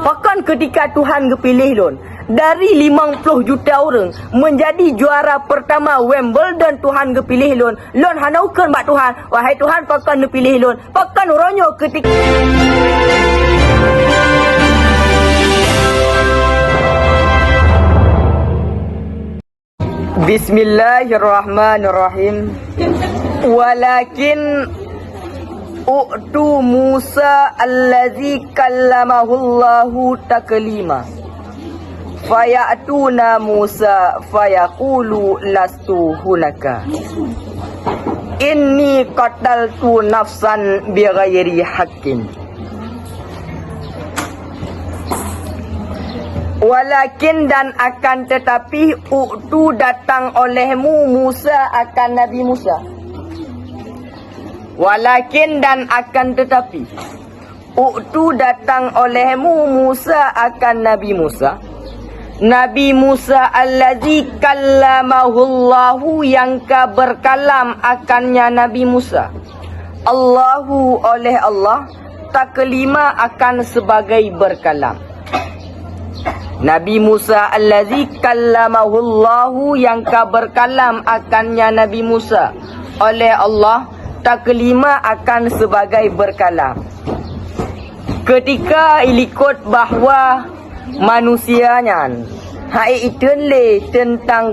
Pakan ketika Tuhan kepilih lon dari 50 juta orang menjadi juara pertama Wimbledon, Tuhan kepilih lon hanaukeun bak Tuhan, wahai Tuhan pakan kepilih lon pakan uronyo ketika Bismillahirrahmanirrahim. Walakin u'tu Musa allazi kallamahullahu taklima. Fayatuna Musa fayaqulu lastu hunaka. Inni qataltu nafsan bighairi haqqin. Walakin dan akan tetapi u'tu datang olehmu Musa akan Nabi Musa. Walakin dan akan tetapi u'tu datang olehmu Musa akan Nabi Musa. Nabi Musa allazi kallamahullahu yang ka berkalam akannya Nabi Musa. Allahu oleh Allah taklima akan sebagai berkalam. Nabi Musa allazi kallamahullahu yang ka berkalam akannya Nabi Musa oleh Allah taklima akan sebagai berkalam. Ketika ilikut bahawa manusianya hai itunle tentang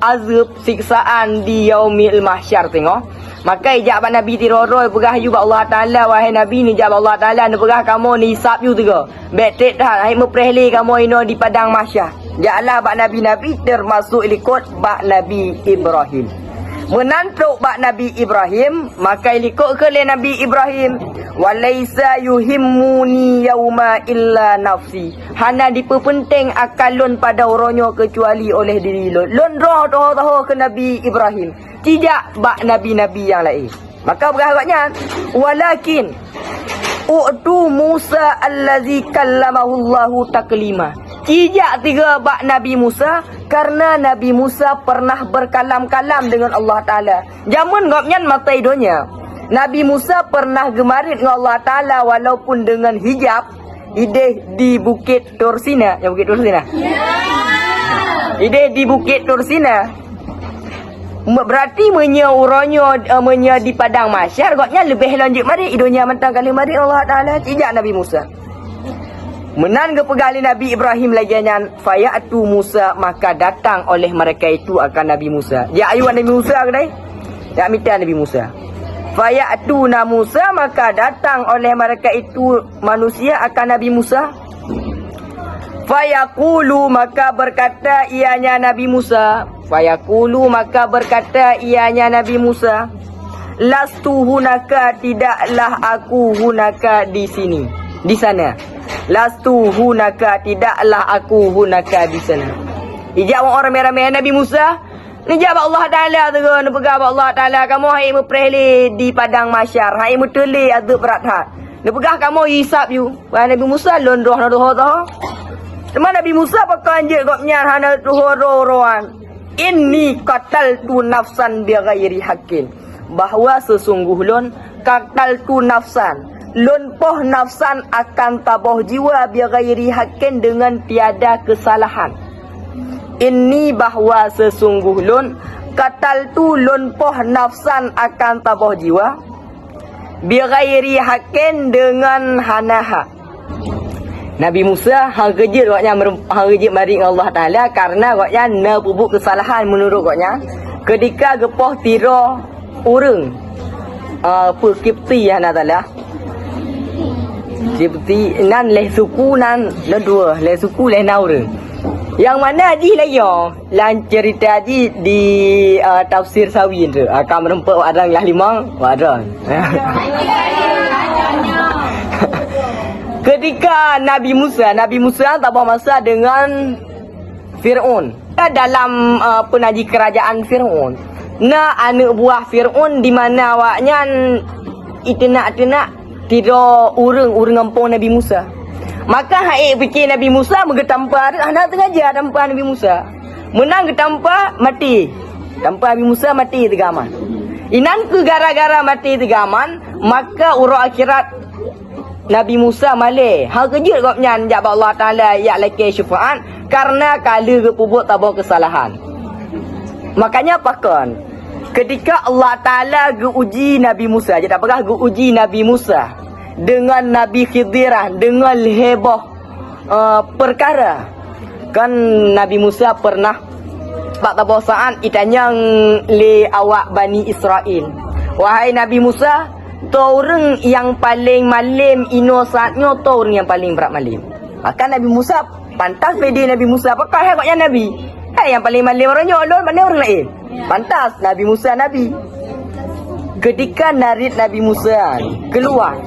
azab siksaan di yaumil mahsyar tengok. Maka ijab Nabi tiroroi pegah you Allah Taala, wahai Nabi ni ijab Allah Taala ni pegah kamu ni hisap you tega. Betek dah hai memperhli kamu ino di padang mahsyar. Jalah bak Nabi termasuk ilikut bak Nabi Ibrahim. Menantuk bak Nabi Ibrahim, maka ilikut ke le Nabi Ibrahim. Walaisa yuhimmuni yauma illa nafsi. Hana diperpenting akalun pada oronyo kecuali oleh diri lon. Lon roh tahu ke Nabi Ibrahim. Tidak bak nabi-nabi yang lain. Maka beragaknya walakin u'tu Musa allazi kallamahullahu taklima. Tidak tiga bak Nabi Musa karena Nabi Musa pernah berkalam-kalam dengan Allah Taala. Jamun ngopnyan matai donya. Nabi Musa pernah gemarit dengan Allah Taala walaupun dengan hijab. Ideh di Bukit Tursina. Yang Bukit Tursina? Ideh di Bukit Tursina. Berarti menya di padang mahsyar gotnya lebih lanjut mari idonya mentang kali mari Allah Taala tidak Nabi Musa. Menan ke pegali Nabi Ibrahim lagiannya fayatu Musa maka datang oleh mereka itu akan Nabi Musa. Ya ayuan Nabi Musa kedai. Ya minta Nabi Musa. Fayatu na Musa maka datang oleh mereka itu manusia akan Nabi Musa. Fayaqulu maka berkata ianya Nabi Musa. Fayaqulu maka berkata ianya Nabi Musa. Lastu hunaka tidaklah aku hunaka di sini. Di sana. Lastu hunaka tidaklah aku hunaka di sana. Ijab orang ramai-ramai Nabi Musa. Nijab Allah Taala tu kan pegah Allah Taala kamu hai memperhli di padang mahsyar. Hai muteli azab berat hat. Dia pegah kamu hisap you. Nabi Musa lon roh tahu. Teman Nabi Musa pakai anjir gopnya hana roh-rohan. Inni qataltu nafsan bighairi haqqin. Bahawa sesungguh lon qataltu nafsan. Lon poh nafsan akan taboh jiwa bighairi haqqin dengan tiada kesalahan. Inni bahawa sesungguh lon qataltu lon poh nafsan akan taboh jiwa bighairi haqqin dengan hana hak. Nabi Musa hang kejut waknya hang kejut mari Allah Taala karena waknya na pubuk kesalahan menurut waknya ketika gepoh tiro urang Kipti ya na Taala. Kipti nan leh suku nan dua leh suku leh na urang. Yang mana di lagi lan cerita di tafsir Sawin tu akan merempak wadang lah limang wadang. Ketika Nabi Musa tak berapa masa dengan Fir'aun. Dalam penaji kerajaan Fir'aun. Na anak buah Fir'aun di mana awaknya itenak-tenak tidak urang empong Nabi Musa. Maka hai fikir Nabi Musa mengetampa anak sengaja tampa Nabi Musa. Menang ketampa mati. Tampa Nabi Musa mati tegaman. Inan ke gara-gara mati tegaman, maka urang akhirat Nabi Musa malih. Hang kejut kau nyan jak Allah Taala ya laki syafaat karena kala ke pubuk tabah kesalahan. Makanya pakon ketika Allah Taala uji Nabi Musa, je tak pernah uji Nabi Musa dengan Nabi Khidir dengan heboh perkara. Kan Nabi Musa pernah bak tabah saat itanyang le awak Bani Israel. Wahai Nabi Musa, tu orang yang paling malim inosannya, tu orang yang paling berat malim. Maka Nabi Musa pantas beda Nabi Musa. Apakah hekatnya Nabi? Hai yang paling malim orangnya Allah, mana orang lain? Pantas Nabi Musa Nabi. Ketika narid Nabi Musa keluar,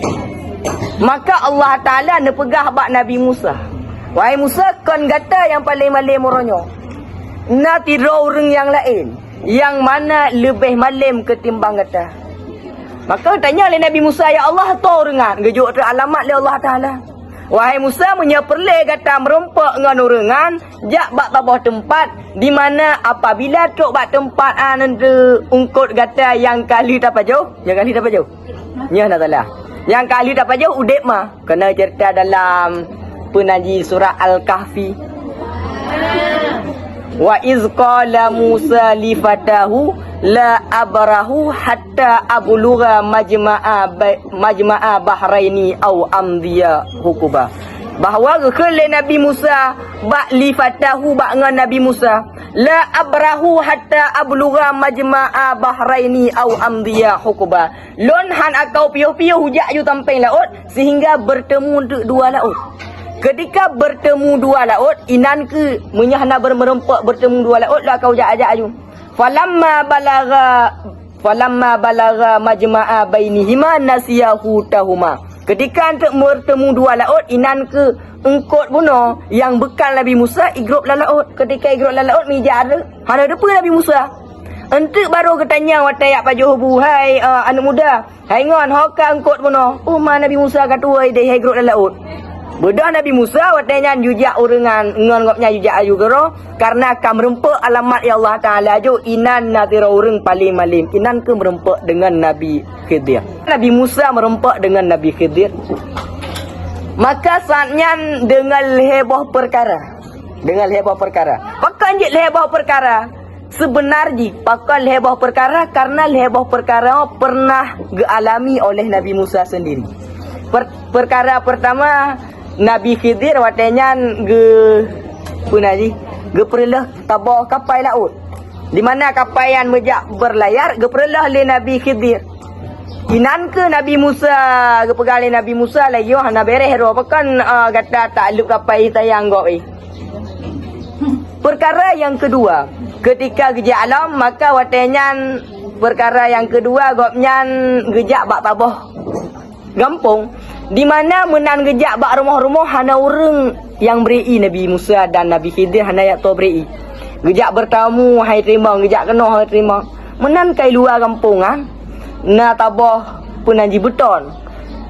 maka Allah Ta'ala nepegah bak Nabi Musa. Wahai Musa, kon kata yang paling malim orangnya. Nak tiru orang yang lain, yang mana lebih malim ketimbang kata. Maka tanya oleh Nabi Musa, ya Allah, tu orangan. Gejuk tu alamat oleh Allah Ta'ala. Wahai Musa, menyeperleh kata merompak dengan orangan, jak bak tabah tempat, di mana apabila tok bak tempat nanti ungkut kata yang kali tak jauh, yang kali tak jauh. Ya, nak salah. Yang kali tak jauh, udip mah. Kena cerita dalam penaji surah Al-Kahfi. Wa iz qala Musa li fatahu la abrahu hatta ablugha majma'a bahraini aw amdiya hukuba. Bahawa kele Nabi Musa bak li fatahu bak dengan Nabi Musa la abrahu hatta ablugha majma'a bahraini aw amdiya hukuba. Lon han akau piu-piu hujak yu tamping laut sehingga bertemu untuk dua laut. Ketika bertemu dua laut, inan ke menyahna bermerempak bertemu dua laut lah kau ajak ayu. Falamma balagha majma'a bainihima nasiyahu tahuma. Ketika untuk bertemu dua laut, inan ke engkot bunuh yang bekal Nabi Musa igrup la laut. Ketika igrup la laut mija ada. Hana depa Nabi Musa. Entuk baru ketanya watayak pajuh buhai anak muda. Hai ngon hoka engkot bunuh. Oh ma Nabi Musa katuai deh igrup la laut. Bedah Nabi Musa watanya jujak urengan ngon ngopnya jujak ayu gero karena kam merempak alamat ya Allah Taala jo inan natira ureng paling malim inan ke merempak dengan Nabi Khidir. Nabi Musa merempak dengan Nabi Khidir. Maka saatnya dengan heboh perkara. Dengan heboh perkara. Pakan je heboh perkara. Sebenarnya pakan heboh perkara karena heboh perkara pernah dialami oleh Nabi Musa sendiri. Perkara pertama Nabi Khidir watanya perlah tabah kapal laut. Di mana kapal yang mejak berlayar perlah oleh Nabi Khidir. Inan ke Nabi Musa pegang oleh Nabi Musa lagi hana bereh ro pakan kata takluk kapal tayang go Perkara yang kedua, ketika gejak alam maka watanya perkara yang kedua gopnya gejak bak tabah gampung. Di mana menan gejak bak rumah-rumah hana orang yang beri Nabi Musa dan Nabi Khidir hana yak to beri. Gejak bertamu hai terima, gejak kena hai terima. Menan kai luar kampungan na tabah penaji beton.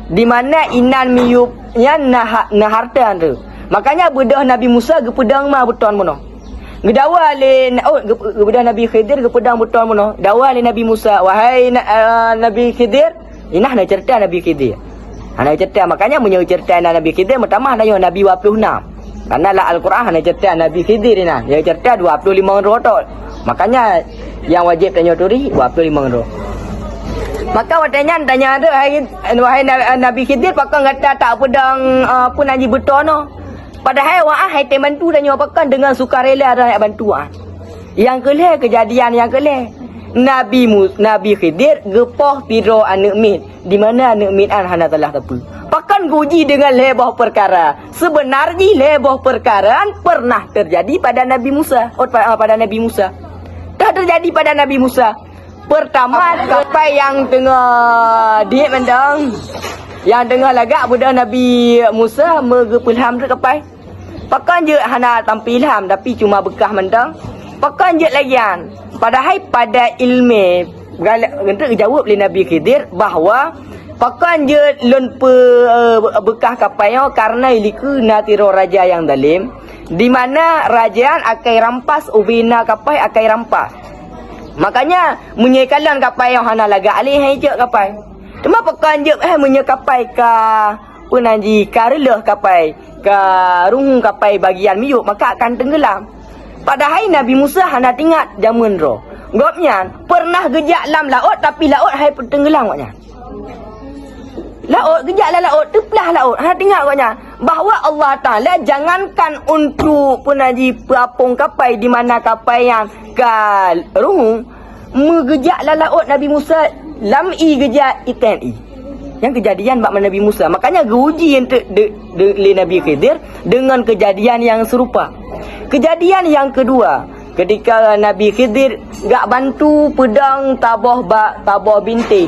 Di mana inan miyupnya na harta tu. Makanya bedah Nabi Musa ge pedang mah beton mono. Gedawa le gebedah Nabi Khidir ge pedang beton mono. Dawa le Nabi Musa, wahai Nabi Khidir, inah na cerita Nabi Khidir. Hana cerita makanya menyo cerita Nabi Khidir pertama hanya Nabi 26. Karena la Al-Quran hana cerita Nabi Khidir ni. Dia cerita 25 rotot. Makanya yang wajib tanya turi 25 rotot. Maka tanya ada wahai Nabi Khidir pakai kata tak pedang pun haji beton no. Padahal hai bantu tanya pakai dengan sukarela dan bantuan. Yang kelih kejadian yang kelih Nabi Khidir gepoh tiro anak mit di mana anak mit hana telah tepu. Pakan guji dengan lebah perkara. Sebenarnya lebah perkara pernah terjadi pada Nabi Musa. Pada Nabi Musa. Dah terjadi pada Nabi Musa. Pertama kapal yang tengah dia mendang. Yang tengah lagak budak Nabi Musa megepilham tu kapal. Pakan je hana tampilham tapi cuma bekah mendang. Pakan je lagian. Padahal pada ilmu untuk jawab oleh Nabi Khidir bahawa pakan je lon bekah kapalnya karena iliku natiro raja yang dalim di mana rajaan akan rampas ubina kapal akan rampas. Makanya menyekalan kapal yang hana laga alih hijau kapal. Cuma pakan je menyekapai ka penaji karelah kapai karung kapai bagian miuk maka akan tenggelam. Padahal Nabi Musa hendak ingat zaman roh. Gopnya pernah gejak lam laut tapi laut hai tenggelam gopnya. Laut gejak lah laut, teplah laut. Tengok gopnya bahawa Allah Taala jangankan untuk penaji perapung kapai di mana kapai yang karung mengejaklah laut Nabi Musa lam gejak ikan yang kejadian bak Nabi Musa. Makanya diuji untuk Nabi Khidir dengan kejadian yang serupa. Kejadian yang kedua, ketika Nabi Khidir gak bantu pedang tabah binti,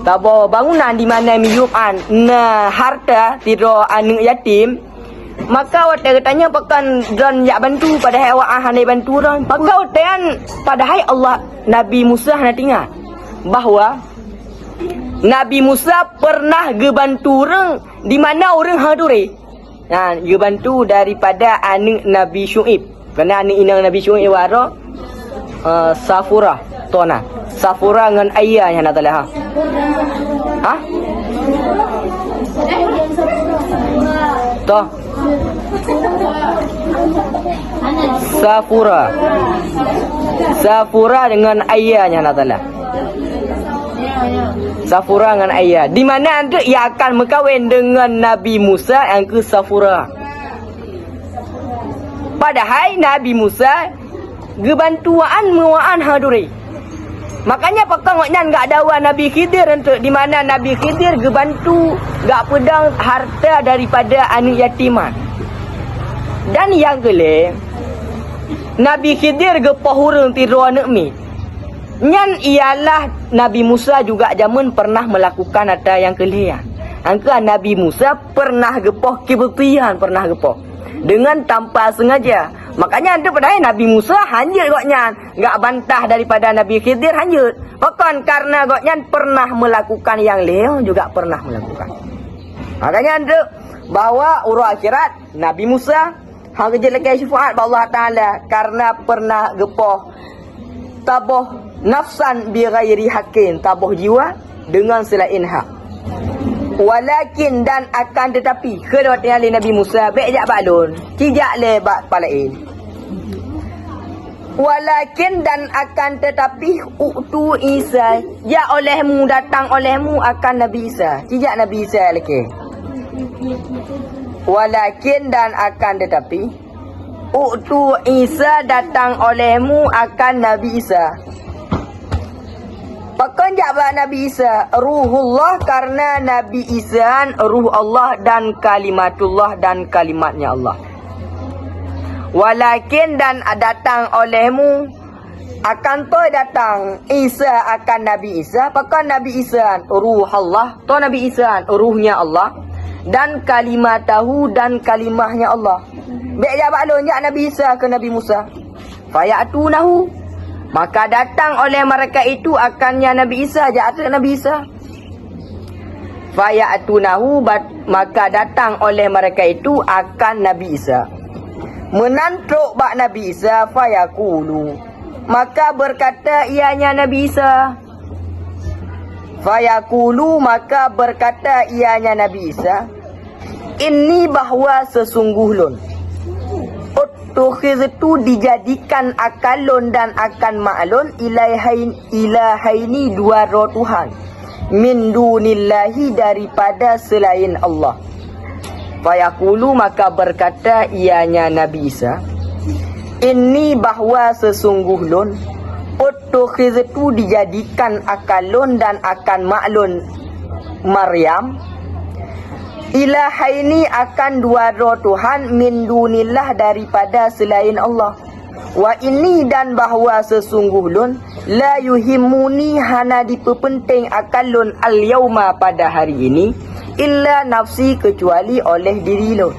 tabah bangunan di mana miupan harta tidur anak yatim. Maka waktu katanya pakan dan yak bantu padahal awak hanai bantu ron. Maka waktu padahal Allah Nabi Musa hendak ingat bahawa Nabi Musa pernah gebantu orang di mana orang haduri. Gebantu daripada anak Nabi Syuib. Kerana anak inang Nabi Syuib waro Safura tona. Safura dengan ayahnya nak tahu ha? Toh. Safura dengan ayahnya nak tahu. Safura dengan ayah. Di mana anda ia akan berkahwin dengan Nabi Musa yang ke Safura. Padahal Nabi Musa gebantuan muaan haduri. Makanya pakangnya enggak dawa Nabi Khidir untuk di mana Nabi Khidir gebantu gak pedang harta daripada anak yatiman. Dan yang kelima Nabi Khidir gepahurung tiru anak mi. Nyan ialah Nabi Musa juga zaman pernah melakukan ada yang kelima. Angka Nabi Musa pernah gepah kibutian, pernah gepah dengan tanpa sengaja. Makanya ada pada Nabi Musa hanyut goknya, enggak bantah daripada Nabi Khidir hanyut. Bahkan karena goknya pernah melakukan yang leo juga pernah melakukan. Makanya ada bahawa urut akhirat Nabi Musa hang kerja lagi syafaat Allah Taala karena pernah gepah tabah nafsan bi ghairi haqqin, tabah jiwa dengan selain hak. Walakin dan akan tetapi kedua ali Nabi Musa baik jak balun kijak le bak palain. Walakin dan akan tetapi utu Isa ya olehmu datang olehmu akan Nabi Isa kijak Nabi Isa lagi. Walakin dan akan tetapi utu Isa datang olehmu akan Nabi Isa. Pakan jawab Nabi Isa Ruhullah karena Nabi Isa Ruh Allah dan kalimatullah dan kalimatnya Allah. Walakin dan datang olehmu akan toy datang Isa akan Nabi Isa. Pakan Nabi Isa Ruh Allah, to Nabi Isa Ruhnya Allah dan kalimatahu dan kalimahnya Allah. Baik jawab alonnya Nabi Isa ke Nabi Musa. Fayatunahu maka datang oleh mereka itu akannya Nabi Isa jatuh Nabi Isa. Fayatunahu maka datang oleh mereka itu akan Nabi Isa. Menantuk bak Nabi Isa fayaqulu maka berkata ianya Nabi Isa. Fayaqulu maka berkata ianya Nabi Isa. Ini bahwa sesungguh lon tukhiztu dijadikan akalun dan akan ma'lun ilahaini dua roh Tuhan min dunillahi daripada selain Allah. Fayaqulu maka berkata ianya Nabi Isa. Ini bahwa sesungguh lun tukhiztu dijadikan akalun dan akan ma'lun Maryam ilahaini akan dua roh Tuhan min dunillah daripada selain Allah. Wa ini dan bahawa sesungguh lun la yuhimmuni hana diperpenting akalun al yauma pada hari ini illa nafsi kecuali oleh diri lun.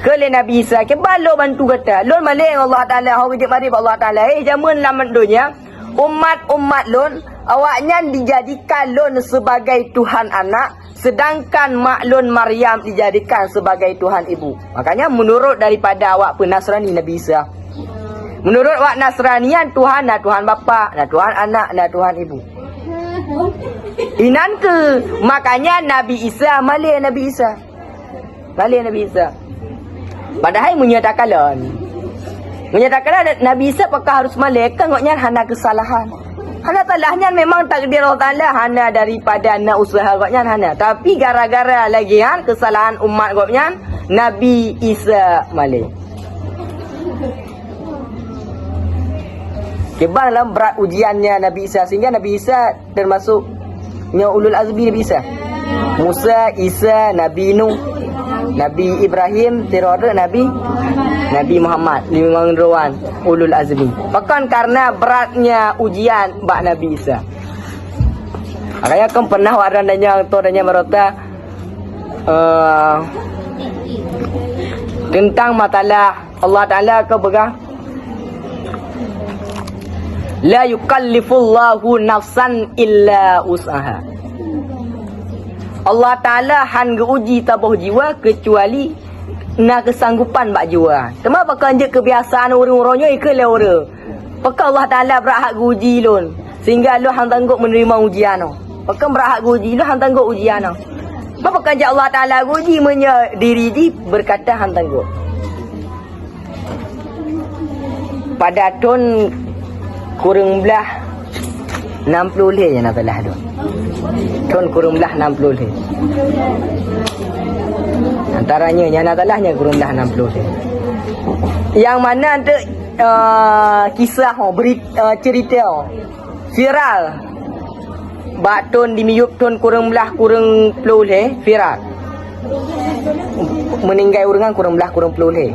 Kele Nabi Isa ke balo bantu kata lun maling Allah Taala hau kerja mari Allah Taala zaman laman dunia umat lun awaknya dijadikan lun sebagai Tuhan anak sedangkan maklun Maryam dijadikan sebagai Tuhan ibu. Makanya menurut daripada awak penasrani Nabi Isa, menurut awak Nasranian Tuhan nak Tuhan bapa, nak Tuhan anak, nak Tuhan ibu. Inan ke makanya Nabi Isa malih Nabi Isa. Malih Nabi Isa. Padahal menyatakan Nabi Isa apakah harus malih kan ngoknya hana kesalahan. Hana salahnya memang takdir Allah Taala hana daripada nak usaha ngoknya hana. Tapi gara-gara lagi kesalahan umat ngoknya Nabi Isa malih. Kebal dalam berat ujiannya Nabi Isa sehingga Nabi Isa termasuk yang ulul azmi Nabi Isa. Musa, Isa, Nabi Nuh, Nabi Ibrahim, terada Nabi Muhammad, lima ruan ulul azmi. Bahkan karena beratnya ujian bak Nabi Isa. Makanya kan pernah warananya atau adanya merota tentang masalah Allah Taala ke begah la yukallifullahu nafsan illa usaha. Allah Ta'ala han uji tabuh jiwa kecuali nak kesanggupan bak jiwa. Tema pakai je kebiasaan orang-orangnya ke lewara. Pakai Allah Ta'ala berhak uji lun. Sehingga lu hang tangguh menerima ujian no. Pakai berhak uji lu hang tangguh ujian no. Apa pakai je Allah Ta'ala uji menya diri di berkata hang tangguh. Pada tahun kurang belah 60 leh yang nak belah tu. Tahun kurang belah 60 leh. Antaranya yang nak belahnya kurang belah 60 leh. Yang mana ada kisah cerita viral. Bak tahun di miyup tahun kurang belah kurang 10 leh viral. Meninggal orang kurang belah kurang 10 leh.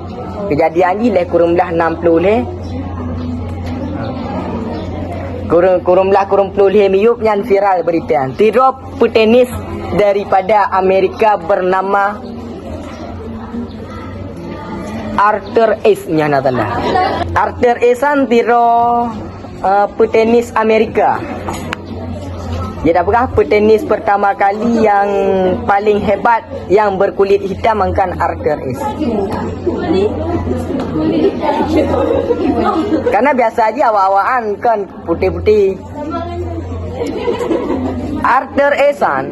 Kejadian ni leh kurang belah 60 leh. Kurang belah kurang 10 leh miyup yang viral berita. Tiro petenis daripada Amerika bernama Arthur Ashe nya natalah. Arthur Ashe tiro petenis Amerika. Dia apakah petenis pertama kali yang paling hebat yang berkulit hitam angkan Arthur Ashe. Karena biasa aja awak-awakan kan putih-putih. Arthur Ashe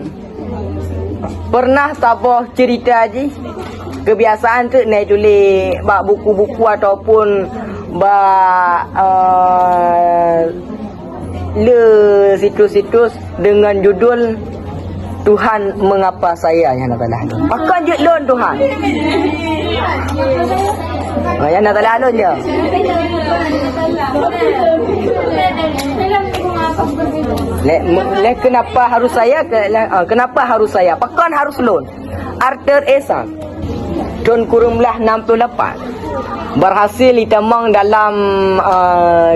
pernah tabuh cerita aja. Kebiasaan tu naik tulis bak buku-buku ataupun bak situs-situs dengan judul Tuhan mengapa saya yang nak talah. Pakai je lon Tuhan. Yang nak talah lon je. Kenapa harus saya? Kenapa harus saya? Pakai harus lon. Arthur Ashe tahun kurang belah 68 berhasil ditemang dalam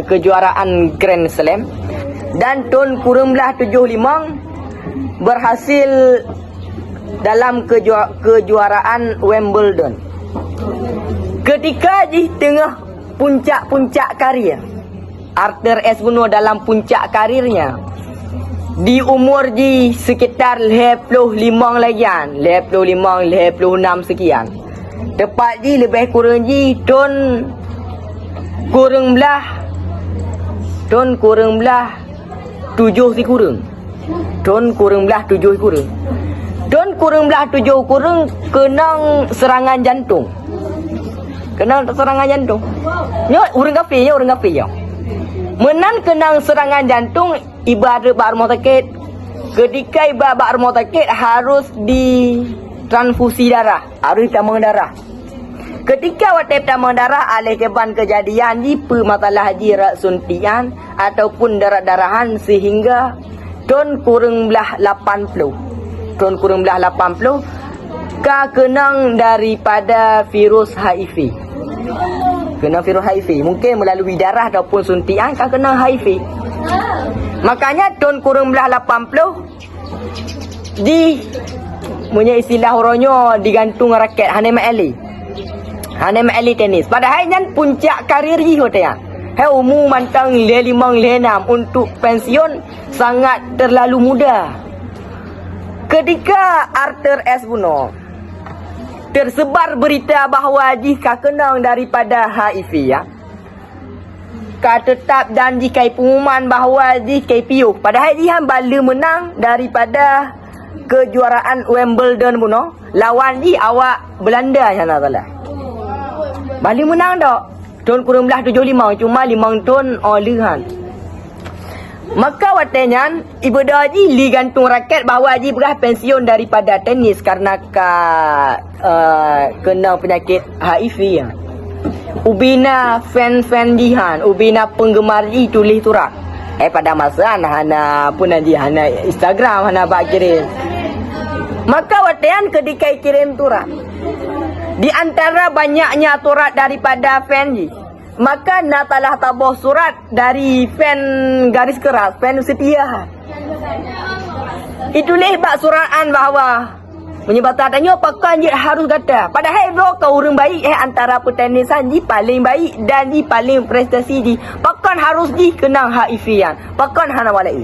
kejuaraan Grand Slam. Dan tahun kurang belah 75 berhasil dalam kejuaraan Wimbledon. Ketika di tengah puncak-puncak karir, Arthur Ashe bunuh dalam puncak karirnya. Di umur di sekitar 55 lagian, 56 sekian. Tepat di lebih kurang di tahun kurang belah 7 si kurang. Tahun kurang belah 7 kurang. Tahun kurang belah 7 kurang kenang serangan jantung. Kenang serangan jantung. Nyok orang kafir ya. Menan kenang serangan jantung ibarat bak rumah sakit. Ketika ibarat bak rumah sakit harus ditransfusi darah, harus ditambah darah. Ketika waktu tambah darah alih keban kejadian di masalah haji suntian ataupun darah-darahan sehingga tahun kurang belah 80. Tahun kurang belah 80 kenang daripada virus HIV. Kena virus HIV. Mungkin melalui darah ataupun suntian kena HIV. Makanya tahun kurang belah 80 punya istilah orangnya digantung raket Hanem Ali tenis. Padahal yang puncak karir je katanya. Hai umur mantang 5 6 untuk pensiun sangat terlalu muda. Ketika Arthur Ashe bunuh, tersebar berita bahawa jika kenang daripada HIV ya. Tetap dan jika pengumuman bahawa jika piuh. Padahal dia bala menang daripada kejuaraan Wimbledon pun lawan di awak Belanda sana salah. Bali menang tak? Tahun 1975 cuma 5 tahun olihan. Maka watanya ibu dah ji li gantung raket bahawa ji berah pensiun daripada tenis karena kena penyakit HIV ya. Ubina fan jihan, ubina penggemar ji tulis turak. Pada masa hana pun nanti hana Instagram hana bak kirim. Maka watanya ketika kirim turak. Di antara banyaknya turak daripada fan ji, maka nak talah tabah surat dari fan garis keras, fan setia. Itulah bak suratan bahawa menyebabkannya pakan je harus kata. Padahal bro kau orang baik antara petenisan ji paling baik dan ji paling prestasi ji. Pakan harus ji kenang HIV yang. Pakan hana walai.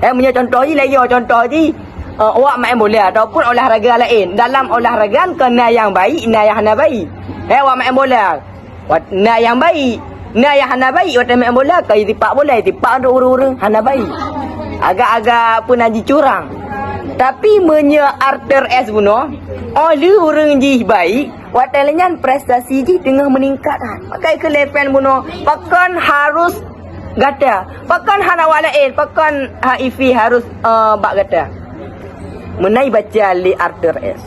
Punya contoh ji lagi contoh ji. Awak main bola ataupun olahraga lain. Dalam olahraga kena yang baik, na yang hana baik. Awak main bola. Na yang baik, na yang hana baik. Awak main bola, kau tipak bola, tipak untuk urung-urung hana baik. Agak-agak pun haji curang. Tapi menya Arthur S buno, oleh orang ji baik, watelnya prestasi ji tengah meningkat. Pakai ke level buno, pakan harus gata. Pakan hana walain, pakan HIV harus bak gata. Menai baca li Arthur S.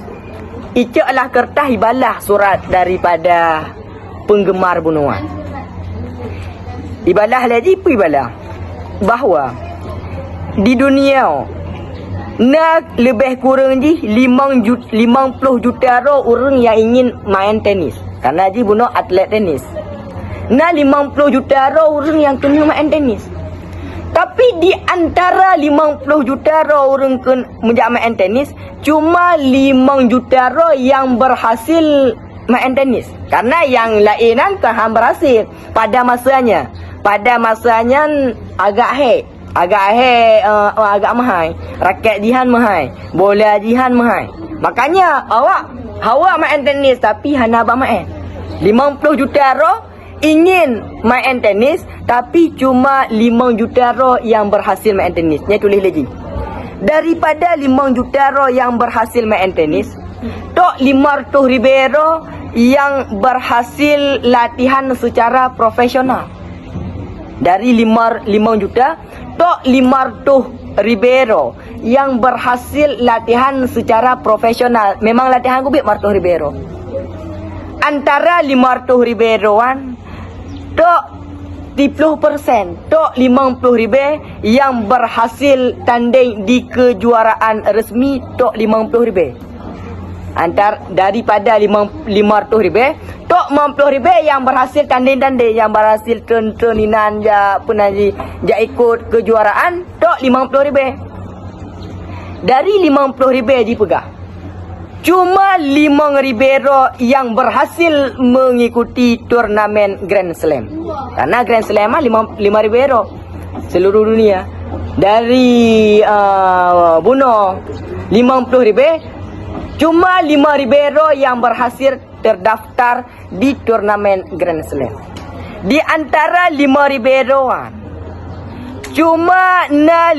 Icaklah kertas ibalah surat daripada penggemar bunuan. Ibalah lagi apa ibalah? Bahawa di dunia nak lebih kurang ji 50 juta orang yang ingin main tenis. Karena ji bunuh atlet tenis. Nak 50 juta orang yang kena main tenis. Tapi di antara 50 juta orang menjak main tenis, cuma 5 juta yang berhasil main tenis. Karena yang lainan kan berhasil pada masanya. Pada masanya agak agak mahal. Raket jihan mahal, bola jihan mahal. Makanya awak main tenis tapi hana ba main. 50 juta ingin main tenis tapi cuma 5 juta yang berhasil main tenis. Nya tulis lagi. Daripada 5 juta yang berhasil main tenis, tok 500 ribu yang berhasil latihan secara profesional. Dari 5 juta, tok 500 ribu yang berhasil latihan secara profesional. Memang latihan kubik 500 ribu. Antara 500 ribuan, tok 30%, tok 50 ribu yang berhasil tanding di kejuaraan resmi, tok 50 ribu. Daripada 500 ribu, tok 50 ribu yang berhasil tanding-tanding, yang berhasil turninan ja ikut kejuaraan, tok 50 ribu. Dari 50 ribu dipegah, cuma 5 ribu yang berhasil mengikuti turnamen Grand Slam. Karena Grand Slam 5 ribu seluruh dunia. Dari bunuh 50 ribu, cuma 5 ribu yang berhasil terdaftar di turnamen Grand Slam. Di antara 5 ribu cuma 50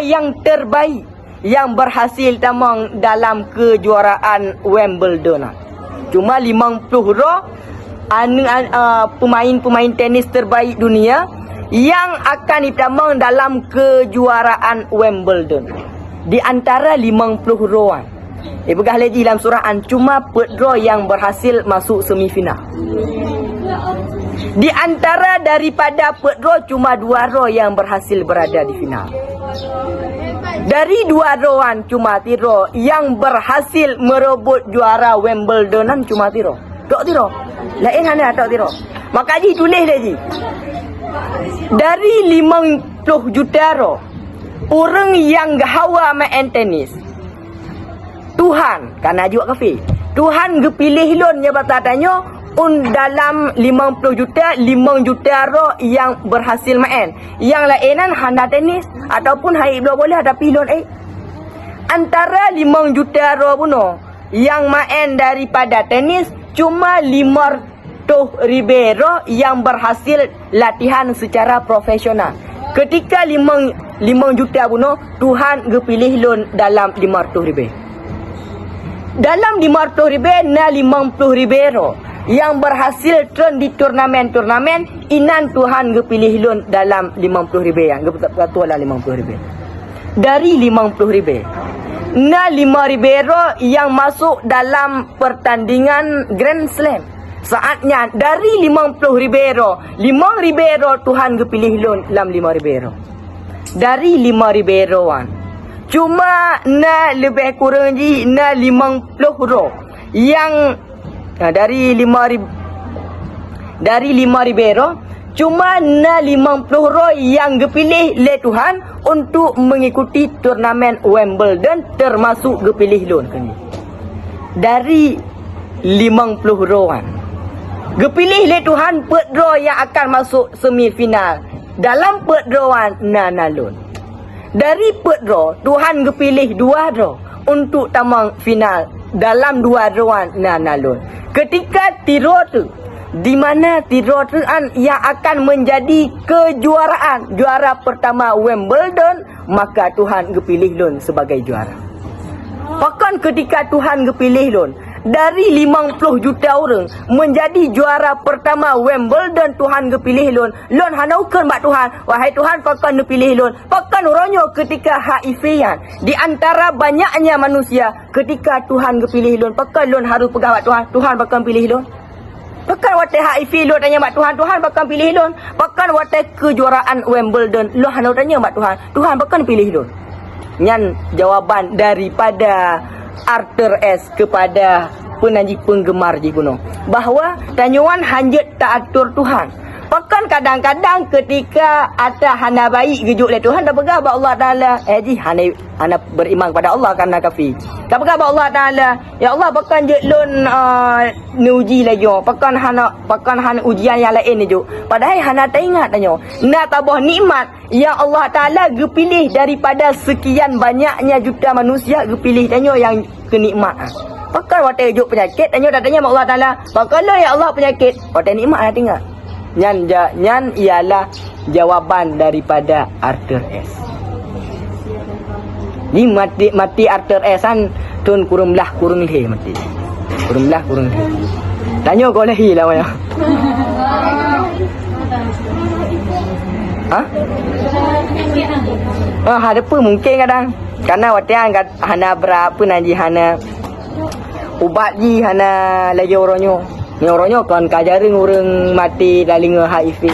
yang terbaik yang berhasil tamang dalam kejuaraan Wimbledon. Cuma 50 pemain tenis terbaik dunia yang akan ditamang dalam kejuaraan Wimbledon. Di antara 50 roan. Begah lagi dalam suraan cuma pedro yang berhasil masuk semifinal. Di antara daripada pedro cuma 2 ro yang berhasil berada di final. Dari 2 roan cuma tiro yang berhasil merebut juara Wimbledonan cuma tiro. Tok tiro. Lain hanya tok tiro. Maka ji tulis lagi. Dari 50 juta orang yang hawa main tenis, Tuhan, karena juga kafe. Tuhan gepilih lon nya batatanya dalam 50 juta, 5 juta yang berhasil main. Yang lainan handa tenis ataupun hai bola tapi lon antara 5 juta puno yang main daripada tenis cuma 500 ribu yang berhasil latihan secara profesional. Ketika 5 juta bunuh, Tuhan gepilih lon dalam 500,000. Dalam 500,000 na 50,000 ro yang berhasil turn di turnamen-turnamen, inan Tuhan gepilih lon dalam 50,000 yang gepetua lah 50,000. Dari 50,000 na 5,000 ro yang masuk dalam pertandingan Grand Slam. Saatnya dari 50,000 ro, 5,000 ro Tuhan gepilih lon dalam 5,000 ro. Dari 5,000 roan, cuma na lebih kurang je na 50 ro yang dari 5,000 ro, cuma na 50 ro yang gepilih le Tuhan untuk mengikuti turnamen Wimbledon, termasuk gepilih lon kini. Dari 50 roan gepilih le Tuhan pet draw yang akan masuk semifinal. Dalam pet drawan na nalun. Dari pet draw Tuhan gepilih 2 draw untuk tamang final. Dalam 2 drawan na nalun. Ketika tiro tu, di mana tiro tu yang akan menjadi kejuaraan, juara pertama Wimbledon, maka Tuhan gepilih lon sebagai juara. Bahkan ketika Tuhan gepilih lon dari 50 juta orang menjadi juara pertama Wimbledon, Tuhan gepilih lon hanaukan mak Tuhan, wahai Tuhan pakan gepilih lon. Pakan orangnya ketika HIV-an di antara banyaknya manusia, ketika Tuhan gepilih lon, pakan lon harus pegang mak Tuhan, Tuhan pakan pilih lon. Pakan watai HIV lon tanya mak Tuhan, Tuhan pakan pilih lon. Pakan watai kejuaraan Wimbledon lon hanau tanya mak Tuhan, Tuhan pakan pilih lon. Nyan jawaban daripada Arthur S kepada penanji penggemar je kuno, bahawa tanyuan hanjat tak atur Tuhan. Bahkan kadang-kadang ketika ada hana baik gejuk le Tuhan dah pegang ba Allah Taala, hana beriman pada Allah kerana kafir. Dah pegang ba Allah Taala, ya Allah bahkan je lon uji lagi, bahkan hana ujian yang lain je. Padahal hana tak ingat tanya. Nak tabah nikmat yang Allah Taala gepilih daripada sekian banyaknya juta manusia, gepilih tanya yang kenikmatan. Bahkan waktu juk penyakit tanya Allah Taala, "Bakalah ya Allah penyakit?" Waktu nikmat dah tinggal. Nyan ialah jawapan daripada Arthur S. Ni mati Arthur S kan tun kurung leh mati. Kurung leh. Tanya kau lehi lah waya. Ada apa mungkin kadang. Karena waktu yang hana berapa nanti hana ubat ji hana lagi orangnya. Ni orangnya kan kajarin orang mati dalam HIV.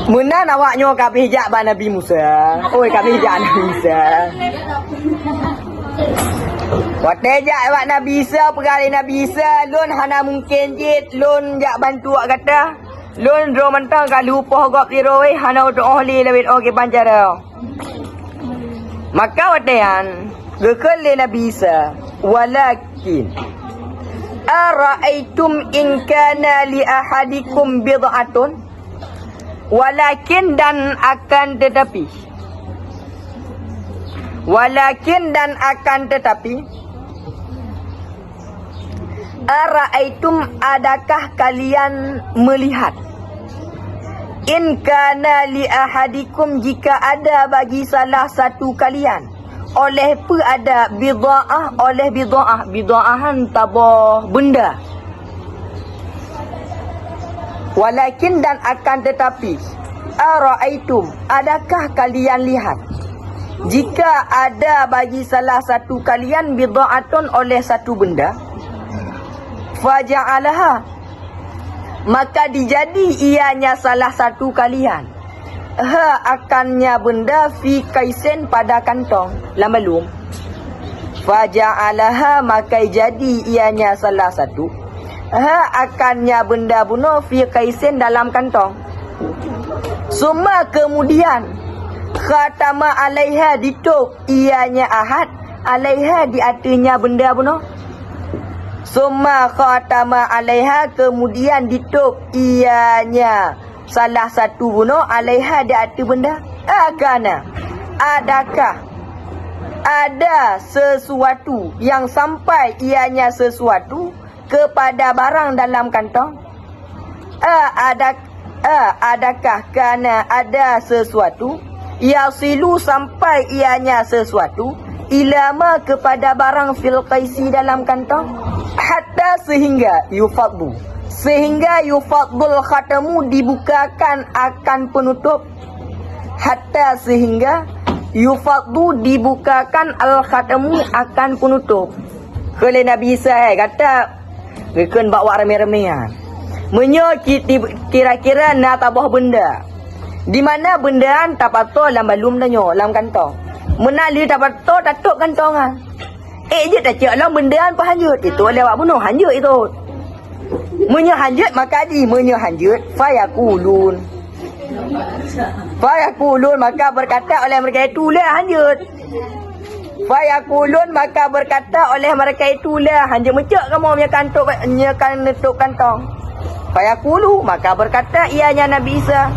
Munan awaknya kabeh hijab ba Nabi Musa. Oi kabeh hijab Nabi Musa. Watejak awak Nabi Isa, pergali Nabi Isa, lun hana mungkin jit, lun jak bantu awak kata. Lun dro mentang kalau upah gop tiro we hana doa li lewit okey pancara. Maka watehan, gekal Nabi Isa, walakin ara'aitum in kana li ahadikum bid'atun, walakin dan akan tetapi, ara'aitum adakah kalian melihat, in kana li ahadikum jika ada bagi salah satu kalian, oleh pe ada bid'ahan tabah benda, walakin dan akan tetapi, ara'aitum adakah kalian lihat, jika ada bagi salah satu kalian bid'atun oleh satu benda, faja'alaha maka dijadi ianya salah satu kalian, akannya benda fi kaisen pada kantong lamalum, faja'alaha maka jadi ianya salah satu, akannya benda bunuh fi kaisen dalam kantong, summa kemudian khatama alaiha ditutup ianya ahad, alaiha di atasnya benda bunuh, summa khatama alaiha kemudian ditutup ianya salah satu bunuh alaiha di atas benda akana. Adakah ada sesuatu yang sampai ianya sesuatu kepada barang dalam kantong? Adakah kerana ada sesuatu yasilu sampai ianya sesuatu ilama kepada barang fil qaisi dalam kantong, hatta sehingga yufaddu khatamu dibukakan akan penutup, hatta sehingga yufaddu dibukakan al khatamu akan penutup. Kalau Nabi Isa kata rekan bawa remeh-remehan menyo kira-kira nak tabah benda di mana bendaan tak patut dalam balum danyo dalam kantong menali tak patut tatuk kantongan je tak cek dalam bendaan pa hanjut itu lewat bunuh hanjut itu menyo hanjut maka di menyo hanjut fayaqulun maka berkata oleh mereka itu lah hanjut. Fayaqulun maka berkata oleh mereka itulah hanjut mencek kamu punya kantok nyakan netuk kantong. Fayaqulu maka berkata ianya Nabi Isa.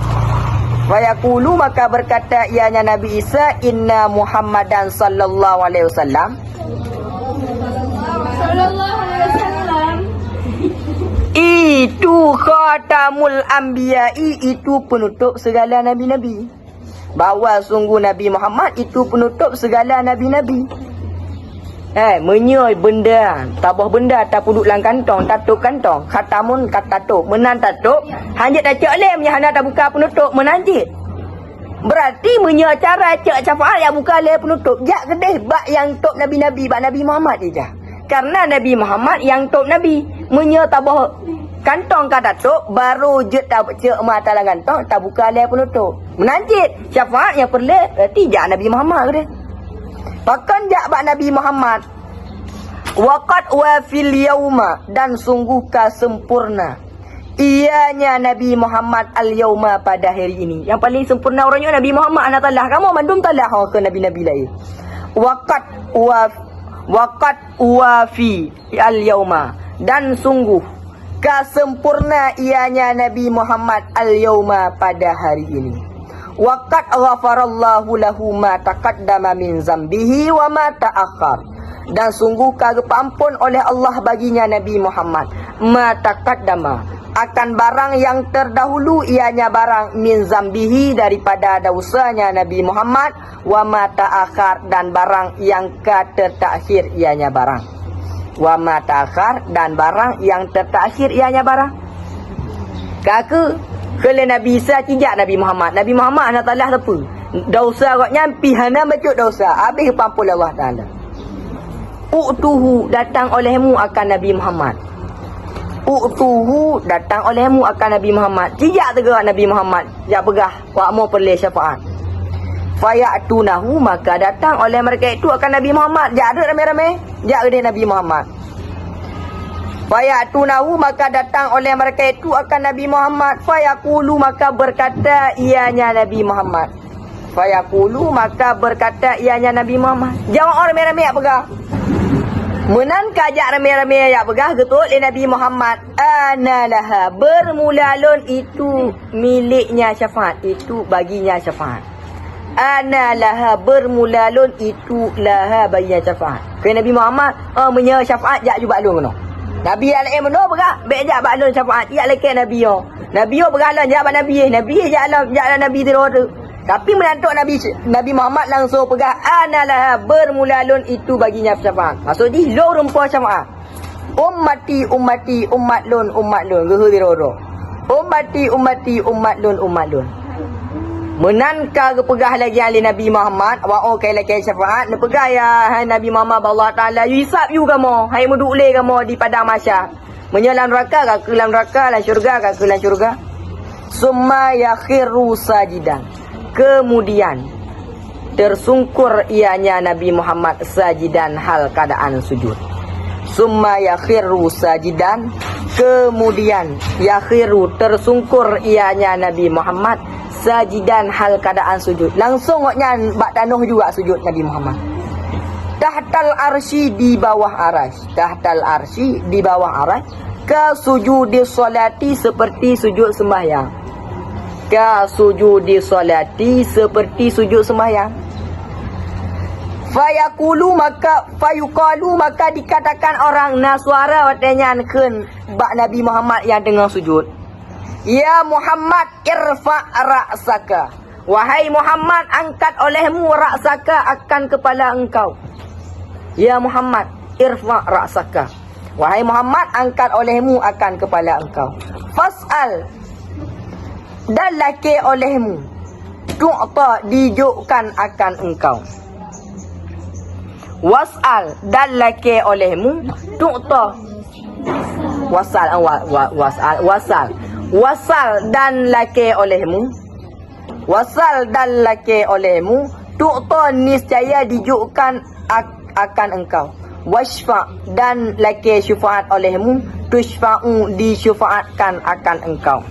Fayaqulu maka berkata ianya Nabi Isa, inna Muhammadan sallallahu alaihi wasallam itu khatamul anbiya'i, itu penutup segala nabi-nabi. Bahawa sungguh Nabi Muhammad itu penutup segala nabi-nabi. Menyoy benda, tabah benda tak puduk dalam kantong, tatuk kantong, khatamun kat tatuk, menan tatuk, hanjit tak cek lem yang hana tak buka penutup menanjit. Berarti menyoy cara cek syafaat yang buka lem penutup, jak kedeh bak yang top nabi-nabi, bak Nabi Muhammad je. Karena Nabi Muhammad yang top nabi, menyoy tabah kantong kat tatuk, baru je tak cek mata dalam kantong, tak buka lem penutup. Menanjit syafaat yang perlu, berarti jak Nabi Muhammad ke dia. Bahkan jakbat Nabi Muhammad waqad wa fil yauma, dan sungguhkah sempurna ianya Nabi Muhammad al yauma pada hari ini. Yang paling sempurna orangnya Nabi Muhammad anak talah. Kamu mandum talah ke nabi-nabi lain. Waqad wa fi al yauma, dan sungguh kasempurna ianya Nabi Muhammad al yauma pada hari ini. Waqad ghafarallahu lahu ma taqaddama min zambihi wa ma ta'akhkhar, dan sungguh ampun oleh Allah baginya Nabi Muhammad ma taqaddama akan barang yang terdahulu ianya barang min zambihi daripada dosanya Nabi Muhammad, wa ma ta'akhkhar dan barang yang tertakhir ianya barang, wa ma ta'akhkhar dan barang yang tertakhir ianya barang. Kaka kalau Nabi Isa kijak Nabi Muhammad. Nabi Muhammad anak talah apa? Dosa agaknya pihana macam dosa. Habis pampul Allah Ta'ala. U'tuhu datang olehmu akan Nabi Muhammad. U'tuhu datang olehmu akan Nabi Muhammad. Kijak tegak Nabi Muhammad. Jak pegah. Wakmu perlu syafaat. Faya'tunahu maka datang oleh mereka itu akan Nabi Muhammad. Jak ada ramai-ramai. Jak ada Nabi Muhammad. Fayatunahu maka datang oleh mereka itu akan Nabi Muhammad. Fayaqulu maka berkata ianya Nabi Muhammad. Fayaqulu maka berkata ianya Nabi Muhammad. Jawab orang ramai-ramai yak pegah. Menan kajak ramai-ramai yak pegah getul Nabi Muhammad. Analaha bermulalun itu miliknya syafaat, itu baginya syafaat. Analaha bermulalun itu laha baginya syafaat. Ke Nabi Muhammad menya syafaat jak juga lu ngono. Nabi alaihi meno berak bejak baklun syafaat ia leke Nabi yo. Nabi yo bergalan jawab Nabi jalan Nabi terus. Tapi menantuk Nabi Muhammad langsung pegang analah bermulalun itu baginya syafaat. Maksud di lo rumpah syafaat. Ummati umat lun gehu diroro. Ummati umat lun. Menanka kepegah lagi ahli Nabi Muhammad wa okay lagi syafaat ne pegah ya hai Nabi Muhammad Allah Taala hisab you kamu hai muduk le kamu di padang mahsyar menyelam neraka ke dalam neraka lan syurga ke dalam syurga. Summa yakhiru sajidan, kemudian tersungkur ianya Nabi Muhammad sajidan hal keadaan sujud. Summa yakhiru sajidan, kemudian yakhiru tersungkur ianya Nabi Muhammad sajidan hal keadaan sujud. Langsung ngoknya bak tanuh juga sujud Nabi Muhammad. Tahtal arsy di bawah arasy. Tahtal arsy di bawah arasy. Ke sujudi solati seperti sujud sembahyang. ka sujudi solati, seperti sujud sembahyang. Fayuqalu maka dikatakan orang Nasara watanya keun bak Nabi Muhammad yang tengah sujud. Ya Muhammad irfa ra'saka. Wahai Muhammad, angkat olehmu ra'saka, akan kepala engkau. Ya Muhammad irfa ra'saka. Wahai Muhammad, angkat olehmu akan kepala engkau. Fas'al, dan laki olehmu, tu'ta, dijukkan akan engkau. Was'al, dan laki olehmu, tu'ta. Wasal dan laki olehmu. Wasal dan laki olehmu, tu'ta, niscaya dijukkan akan engkau. Washfa, dan laki syafaat olehmu, tushfa'u, disyufaatkan akan engkau.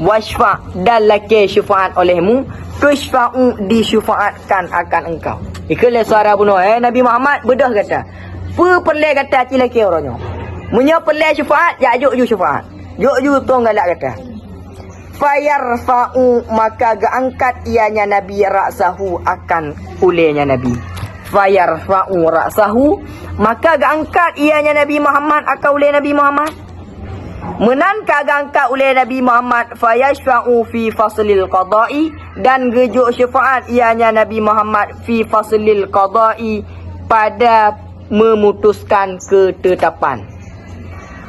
Washfa, dan laki syafaat olehmu, tushfa'u, disyufaatkan akan engkau. Ikulah suara bunuh Nabi Muhammad bedah kata. Perlai kata cilaki orangnya. Munya perlai syafaat, ya juk syafaat. Juk tong galak kata. Fayarfa'u, maka gaangkat ianya Nabi ra'sahu, akan ulenya Nabi. Fayarfa'u ra'sahu, maka gaangkat ianya Nabi Muhammad akan uleh Nabi Muhammad. Menan kagangkat oleh Nabi Muhammad, fayashfa'u fi faslil qada'i, dan gejuk syafaat ianya Nabi Muhammad fi faslil qada'i, pada memutuskan ketetapan.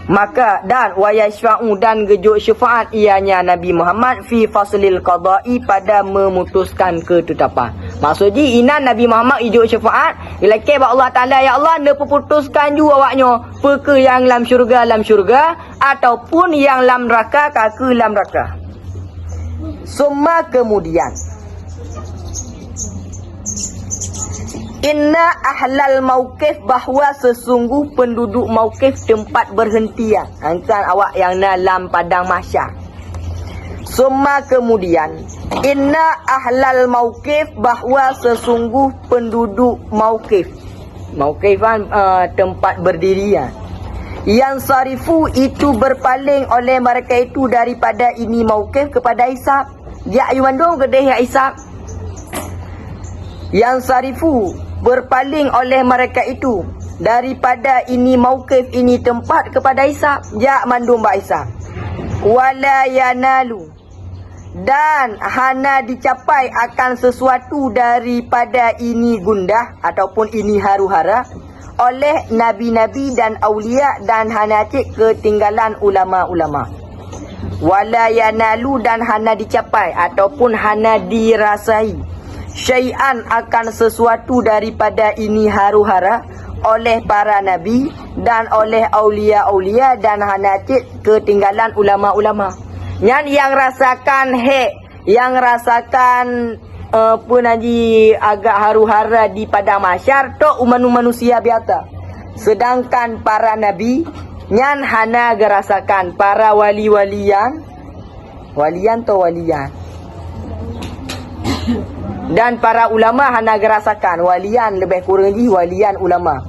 Maka dan wayashfa'u, dan gejuk syafaat ianya Nabi Muhammad fi faslil qada'i, pada memutuskan ketetapan. Maksudnya inan Nabi Muhammad gejuk syafaat ilake ba Allah Taala, ya Allah ne putuskan ju awaknya perke yang lam syurga ataupun yang lam neraka ke lam neraka. Summa kemudian inna ahlal mauqif, bahawa sesungguh penduduk mauqif, tempat berhentian angkan awak yang dalam padang mahsyar. Summa kemudian inna ahlal mauqif, bahawa sesungguh penduduk mauqif. Mauqif kan tempat berdirian. Yang sarifu, itu berpaling oleh mereka itu daripada ini mauqif kepada hisab. Ya ayumandung kedai ya hisab. Yang sarifu, berpaling oleh mereka itu daripada ini mauqif, ini tempat kepada hisab. Ya mandum ba hisab. Wala yanalu, dan hana dicapai akan sesuatu daripada ini gundah ataupun ini haru-hara oleh nabi-nabi dan aulia, dan hana cik ketinggalan ulama-ulama. Wala yanalu, dan hana dicapai ataupun hana dirasai syai'an, akan sesuatu daripada ini haru-hara oleh para nabi dan oleh aulia-aulia, dan hana cik ketinggalan ulama-ulama. Yang rasakan yang rasakan pun haji agak haru-hara di padang mahsyar tok manusia biasa. Sedangkan para nabi nyan hana gerasakan, para walian dan para ulama hana gerasakan. Walian lebih kurang lagi walian ulama.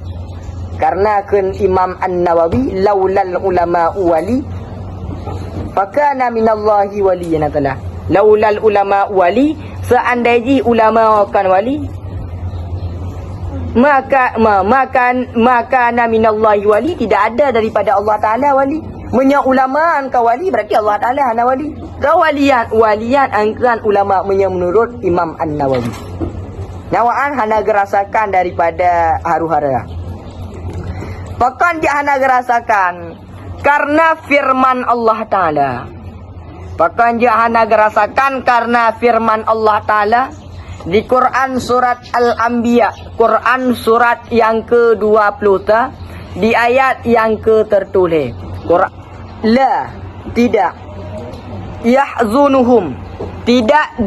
Karena kan Imam An-Nawawi, laulal ulama wali fakana minallahi waliyan atalah. Laulal ulama wali, seandainya ulama kan wali, maka minallahi wali, tidak ada daripada Allah Taala wali. Menya ulama angka wali, berarti Allah Taala hana wali. Walian angkan ulama menya menurut Imam An-Nawawi. Nyawaan hana gerasakan daripada haru-hara. Bahkan dia hana gerasakan karena firman Allah Ta'ala. Bahkan dia hana gerasakan karena firman Allah Ta'ala di Quran surat Al-Anbiya, Quran surat yang ke-20, di ayat yang ke-tertulis. Quran, la, tidak, yahzunuhum, tidak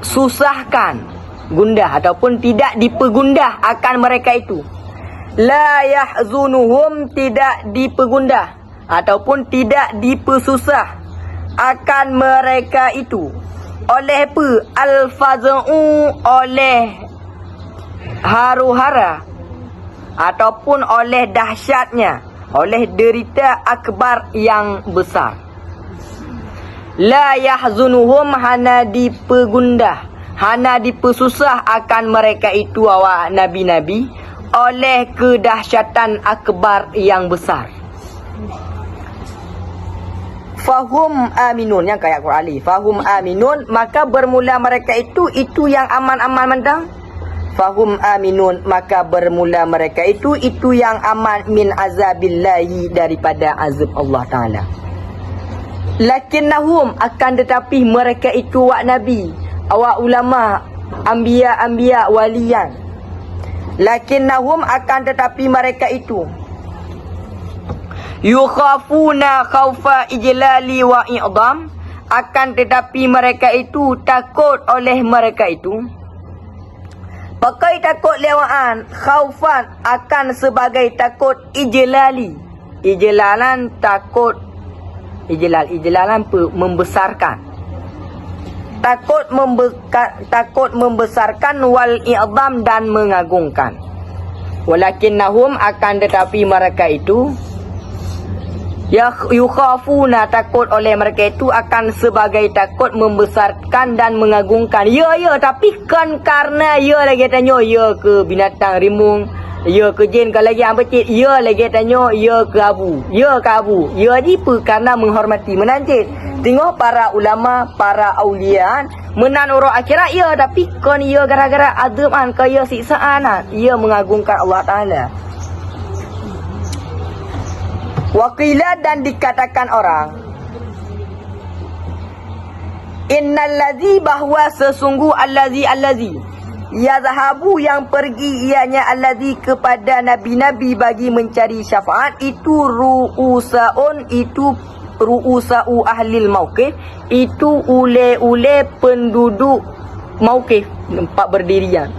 disusahkan, gundah ataupun tidak dipegundah akan mereka itu. La yahzunuhum, tidak dipegundah ataupun tidak dipesusah akan mereka itu oleh apa? Al-faz'u, oleh haru-hara ataupun oleh dahsyatnya, oleh derita akbar yang besar. La yahzunuhum hana dipegundah, hana dipersusah akan mereka itu awak nabi-nabi oleh kedahsyatan akbar yang besar. Fahum aminun, yang kayak Quran Ali. Fahum aminun, maka bermula mereka itu yang aman-aman mentang. Fahum aminun, maka bermula mereka itu yang aman min azabillahi, daripada azab Allah Ta'ala. Lakinnahum, akan tetapi mereka itu wak nabi, awak ulama, anbiya walian. Lakinnahum, akan tetapi mereka itu yukhafuna khaufa ijlali wa i'dam, akan tetapi mereka itu takut oleh mereka itu. Pakai takut lewaan, khaufan, akan sebagai takut ijlali. Ijlalan takut, ijlalan membesarkan. Takut membesarkan wal i'dam, dan mengagungkan. Walakinnahum, akan tetapi mereka itu yukhafuna, takut oleh mereka itu akan sebagai takut membesarkan dan mengagungkan. Ya, tapi kan karena ya lagi tanya ya ke binatang rimung, ya ke jin, kalau lagi hang becit ya lagi tanya ya ke abu, ya ke abu. Ya jipa karena menghormati, menanjit. Tengok para ulama, para auliaan menan orang akhirat ya, tapi kan ya gara-gara azaban ke ya siksaan, ya mengagungkan Allah Taala. Waqila, dan dikatakan orang, innallazi, bahwa sesungguh allazi yazhabu, yang pergi ianya allazi kepada nabi-nabi bagi mencari syafaat, itu ru'usaun, itu ru'usau ahlil mauqif, itu ule-ule penduduk mauqif, tempat berdirian.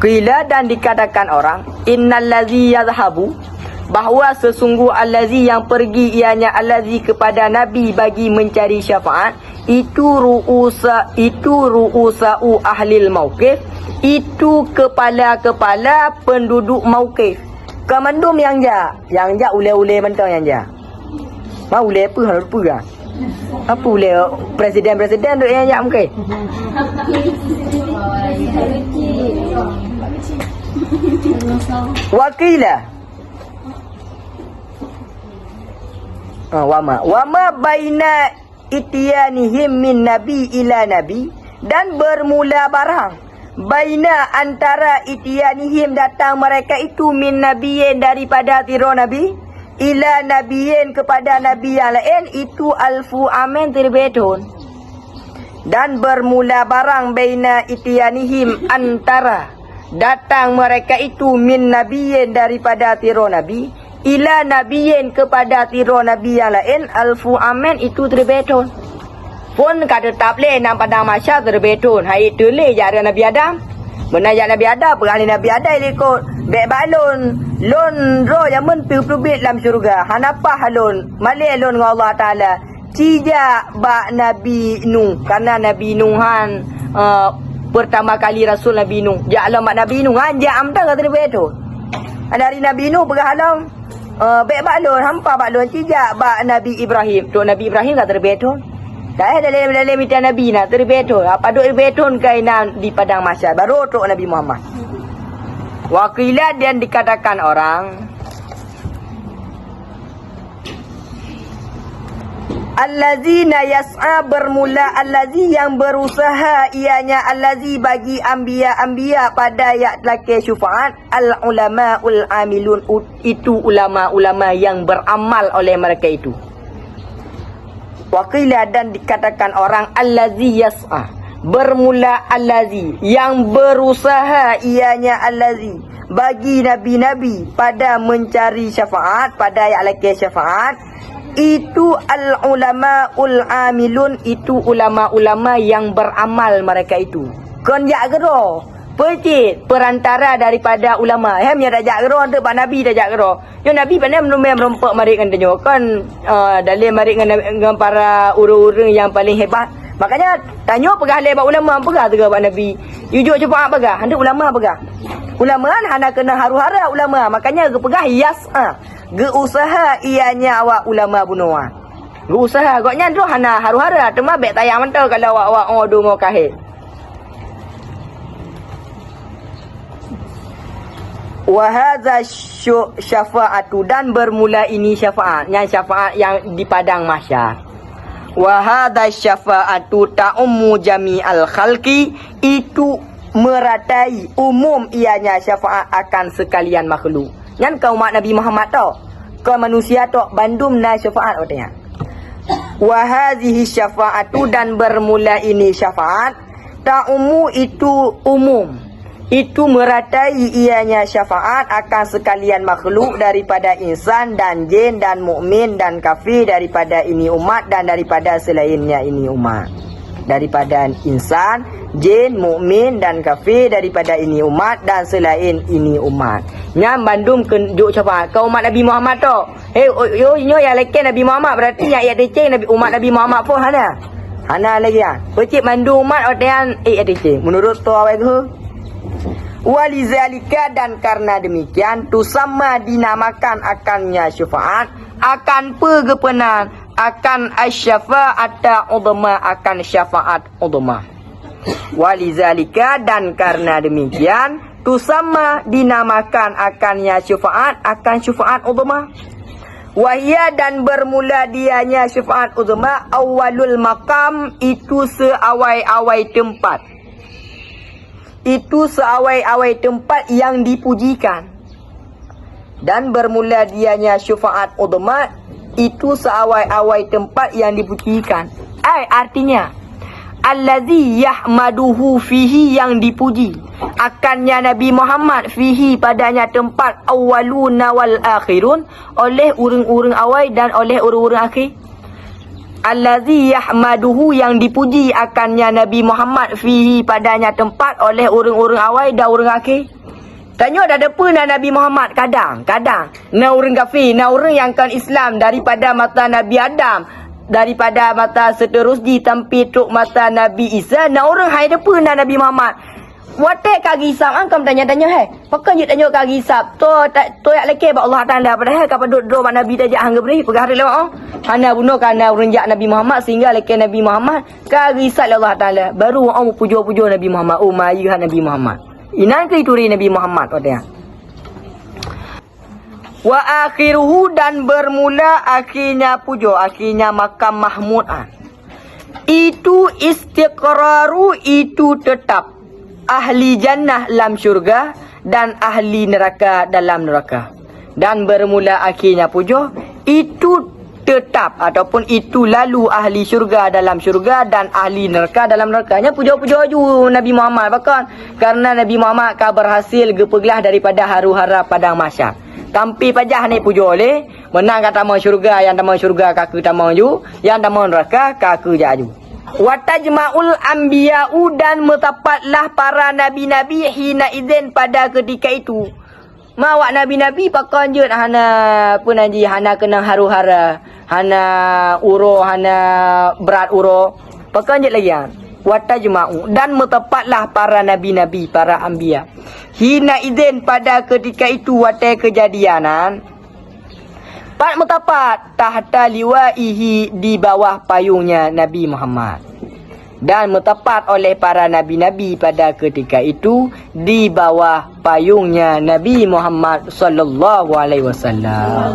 Qila, dan dikatakan orang, innallazi yazhabu, bahawa sesungguh allazi, yang pergi ianya allazi kepada nabi bagi mencari syafaat, itu ru'usau ahlil mauqif, itu kepala-kepala penduduk mauqif. Kamandum yang ja ule-ule mentang yang ja. Mau ule apa harus lupa. Apa ule presiden duk yang ja mungkin. Wakilah wama baina itiyanihim min nabi ila nabi, dan bermula barang baina antara itiyanihim, datang mereka itu min nabiyin, daripada tiro nabi, ila nabiyin, kepada nabi yang lain, itu alfu amin terbetun. Dan bermula barang baina itiyanihim, antara datang mereka itu min nabiyin, daripada tiro nabi, ila nabiyin, kepada tiro nabi yang lain, alfu amen, itu terbetun. Pun kata tak boleh nam padang masyar terbetun. Hai itu le jara Nabi Adam. Menajak Nabi Adam, perali Nabi Adam ikut bek balon lon ro yang mentubit dalam syurga. Hanapa halon malik lon dengan Allah Taala. Cija ba Nabi Nuh, karena Nabi Nuhan pertama kali Rasul Nabi Nuh. Ja alam Nabi Nuh anja amta kata terbetun. Dari Nabi Nuh berhalang bek balon, hampa balon cijak bak Nabi Ibrahim. Tok Nabi Ibrahim tak terbetun. Tak ada dalam mita Nabi nak terbetun. Apa duk terbetun kainan di padang mahsyar. Baru tok Nabi Muhammad. Wakilah, dan dikatakan orang, allazina yas'a, bermula allazi, yang berusaha ianya allazi bagi anbiya pada yak laki syufaat, al ulamaul amilun, itu ulama-ulama yang beramal oleh mereka itu. Waqilah, dan dikatakan orang allazi yas'a, bermula allazi, yang berusaha ianya allazi bagi nabi-nabi pada mencari syafaat, pada yak laki syafaat, itu al-ulamaul amilun, itu ulama-ulama yang beramal mereka itu. Kon jak gero pecit perantara daripada ulama. Hamnya dah jak gero untuk pak nabi dah jak gero. Yo nabi pandai merompak mari dengan tanyo kan dalam mari dengan para urang-urang yang paling hebat. Makanya tanyo pegah lebat ulama pegah tega pak nabi. Yujuk cepat pegah, hendak ulama pegah. Ulama kan hana kena haru-hara ulama. Makanya pegah yas'a, geusaha ianya awak ulama bunuan. Berusaha agaknya tu hana haru-hara tema bek tayang mentau kalau awak ngodo ngo kahit. Wa hadza syafa'atu dan bermula ini syafaat, yang syafaat yang di padang mahsyar. Wa hadza syafa'atu ta'ummu jami'al khalqi, itu meratai umum ianya syafaat akan sekalian makhluk. Ngan kau umat Nabi Muhammad tau, kau manusia tau bandum na syafaat katanya. Wa hadhihi syafa'atu dan bermula ini syafaat, ta'ummu itu umum, itu meratai ianya syafaat akan sekalian makhluk daripada insan dan jin dan mukmin dan kafir daripada ini umat dan daripada selainnya ini umat. Daripada insan, jin, mukmin dan kafir daripada ini umat dan selain ini umat. Nyam bandum kenjuk syafaat kau umat Nabi Muhammad tu. Yo yang leken Nabi Muhammad berarti yang ayat deceng Nabi umat Nabi Muhammad pun hana. Hana lagi ah. Pecik bandum umat orang ayat deceng. Menurut tu awak ke? Walizalika dan karena demikian tusamma dinamakan akannya syafaat akan pergepenan akan asyafa'ata udma akan syafaat udma. Walizalika dan karena demikian tusamma dinamakan akannya syafaat akan syafaat udma. Wahia dan bermula dianya syafaat udma awalul maqam, itu seawai-awai tempat. Itu seawai-awai tempat yang dipujikan. Dan bermula dianya syafaat udma, itu seawai-awai tempat yang dipujikan. Artinya allazi yahmaduhu fihi, yang dipuji akannya Nabi Muhammad fihi padanya tempat awaluna wal akhirun, oleh urang-urang awal dan oleh urang-urang akhir. Allazi yahmaduhu, yang dipuji akannya Nabi Muhammad fihi padanya tempat oleh urang-urang awal dan urang akhir. Tanya dah ada pernah Nabi Muhammad kadang na urang kafir, na urang yang kan Islam daripada mata Nabi Adam, daripada mata seterusnya tampi tuk mata Nabi Isa, na orang hai ada pernah Nabi Muhammad. Watek kagi hisab angkam tanya-tanya pakai je tanya kagi hisab to yak leke ba Allah Taala padahal ka padut do Nabi tajak hang beri pegah hari lewat hana bunuh kana renjak Nabi Muhammad sehingga leke Nabi Muhammad kagi hisab Allah Taala baru orang pujo-pujo Nabi Muhammad, oh mayu Nabi Muhammad. Inan ke itu Nabi Muhammad katanya. Wa akhiruhu dan bermula akhirnya pujo, akhirnya makam mahmud. Itu istiqraru, itu tetap ahli jannah dalam syurga dan ahli neraka dalam neraka. Dan bermula akhirnya pujo, itu tetap ataupun itu lalu ahli syurga dalam syurga dan ahli neraka dalam nerakanya. Pujo-pujo ju Nabi Muhammad bahkan karena Nabi Muhammad ka berhasil gepeglah daripada haru-hara padang mahsyar. Tampi pajah ni pujo oleh menang kata mau syurga, yang tamu syurga kaku tamu ju, yang tamu neraka kaku jaju. Wa tajma'ul anbiya'u dan metapatlah para nabi-nabi hina idzin pada ketika itu. Mawak nabi-nabi pakai je hana pun aji hana kena haru-hara, hana uro, hana berat uro. Pakai je lagi ya. Wa tajma'u dan metapatlah para nabi-nabi, para anbiya. Hina idzin pada ketika itu watai kejadianan. Pat metapat tahta liwaihi, di bawah payungnya Nabi Muhammad. Dan metapat oleh para nabi-nabi pada ketika itu di bawah payungnya Nabi Muhammad sallallahu alaihi wasallam.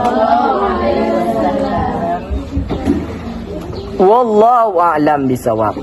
Wallahu a'lam bisawab.